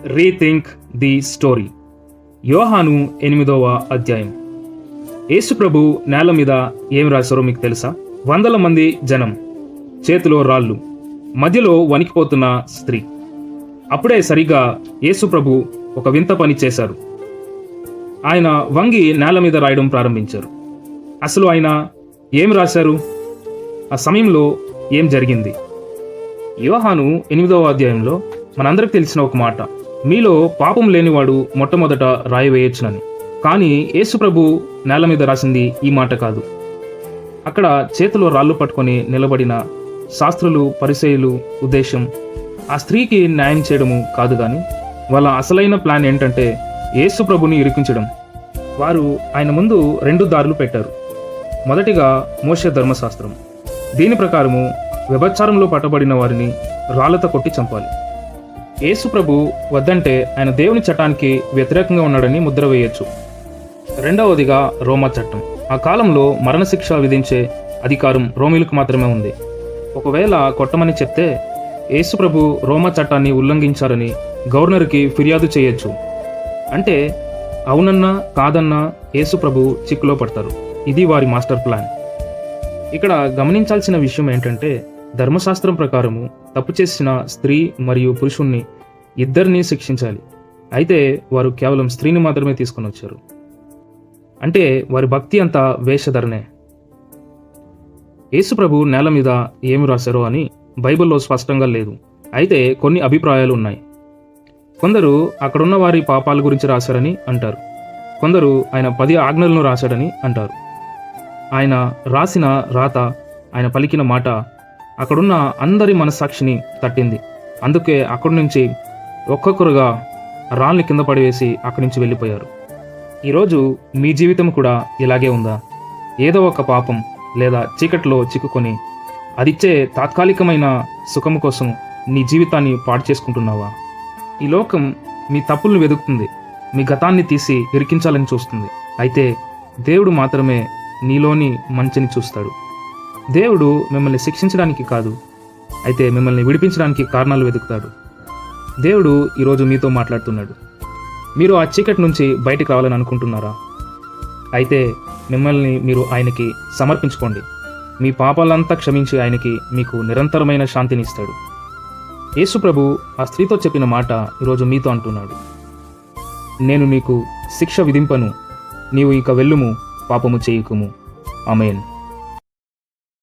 Rethink the story. యోహాను 8వ అధ్యాయం. యేసు ప్రభు నేల మీద ఏం రాశారో మీకు తెలుసా? వందల మంది జనం, చేతిలో రాళ్ళు, మధ్యలో వణికిపోతున్న స్త్రీ. అప్పుడే సరిగా యేసు ప్రభు ఒక వింత పని చేశారు. ఆయన వంగి నేల మీద రాయడం ప్రారంభించారు. అసలు ఆయన ఏం రాశారు? ఆ సమయంలో ఏం జరిగింది? యోహాను 8వ అధ్యాయంలో మనందరికి తెలిసిన ఒక మాట, మీలో పాపం లేనివాడు మొట్టమొదట రాయి వేయొచ్చునని. కానీ యేసు ప్రభు నేల మీద రాసింది ఈ మాట కాదు. అక్కడ చేతిలో రాళ్ళు పట్టుకొని నిలబడిన శాస్త్రులు, పరిసయ్యులు ఉద్దేశం ఆ స్త్రీకి న్యాయం చేయడము కాదు, కానీ వాళ్ళ అసలైన ప్లాన్ ఏంటంటే యేసు ప్రభుని ఇరికించడం. వారు ఆయన ముందు 2 దారులు పెట్టారు. మొదటిగా మోషే ధర్మశాస్త్రం. దీని ప్రకారము వ్యభిచారంలో పట్టబడిన వారిని రాళ్లతో కొట్టి చంపాలి. యేసు ప్రభు వద్దంటే ఆయన దేవుని చట్టానికి వ్యతిరేకంగా ఉన్నాడని ముద్ర వేయొచ్చు. రెండవదిగా రోమా చట్టం. ఆ కాలంలో మరణశిక్ష విధించే అధికారం రోమిలకు మాత్రమే ఉంది. ఒకవేళ కొట్టమని చెప్తే యేసు ప్రభు రోమా చట్టాన్ని ఉల్లంఘించారని గవర్నర్కి ఫిర్యాదు చేయొచ్చు. అంటే అవునన్నా కాదన్నా యేసు ప్రభు చిక్కులో పడతారు. ఇది వారి మాస్టర్ ప్లాన్. ఇక్కడ గమనించాల్సిన విషయం ఏంటంటే, ధర్మశాస్త్రం ప్రకారము తప్పు చేసిన స్త్రీ మరియు పురుషుణ్ణి ఇద్దరిని శిక్షించాలి. అయితే వారు కేవలం స్త్రీని మాత్రమే తీసుకొని వచ్చారు. అంటే వారి భక్తి అంతా వేషధరనే. యేసు ప్రభు నేల మీద ఏమి రాశారో అని బైబిల్లో స్పష్టంగా లేదు. అయితే కొన్ని అభిప్రాయాలు ఉన్నాయి. కొందరు అక్కడున్న వారి పాపాల గురించి రాశారని అంటారు. కొందరు ఆయన 10 ఆజ్ఞలను రాశాడని అంటారు. ఆయన రాసిన రాత, ఆయన పలికిన మాట అక్కడున్న అందరి మనస్సాక్షిని తట్టింది. అందుకే అక్కడి నుంచి ఒక్కొక్కరుగా రాళ్ళని కింద పడివేసి అక్కడి నుంచి వెళ్ళిపోయారు. ఈరోజు మీ జీవితం కూడా ఇలాగే ఉందా? ఏదో ఒక పాపం లేదా చీకట్లో చిక్కుకొని అదిచ్చే తాత్కాలికమైన సుఖం కోసం నీ జీవితాన్ని పాడు చేసుకుంటున్నావా? ఈ లోకం మీ తప్పులను వెతుకుతుంది, మీ గతాన్ని తీసి ఇరికించాలని చూస్తుంది. అయితే దేవుడు మాత్రమే నీలోని మంచిని చూస్తాడు. దేవుడు మిమ్మల్ని శిక్షించడానికి కాదు, అయితే మిమ్మల్ని విడిపించడానికి కారణాలు వెతుకుతాడు. దేవుడు ఈరోజు మీతో మాట్లాడుతున్నాడు. మీరు ఆ చీకటి నుంచి బయటికి రావాలని అనుకుంటున్నారా? అయితే మిమ్మల్ని మీరు ఆయనకి సమర్పించుకోండి. మీ పాపాలంతా క్షమించి ఆయనకి మీకు నిరంతరమైన శాంతిని ఇస్తాడు. యేసు ప్రభు ఆ స్త్రీతో చెప్పిన మాట ఈరోజు మీతో అంటున్నాడు. నేను నీకు శిక్ష విధింపను, నీవు ఇక వెళ్ళుము, పాపము చేయుకుము. ఆమేన్.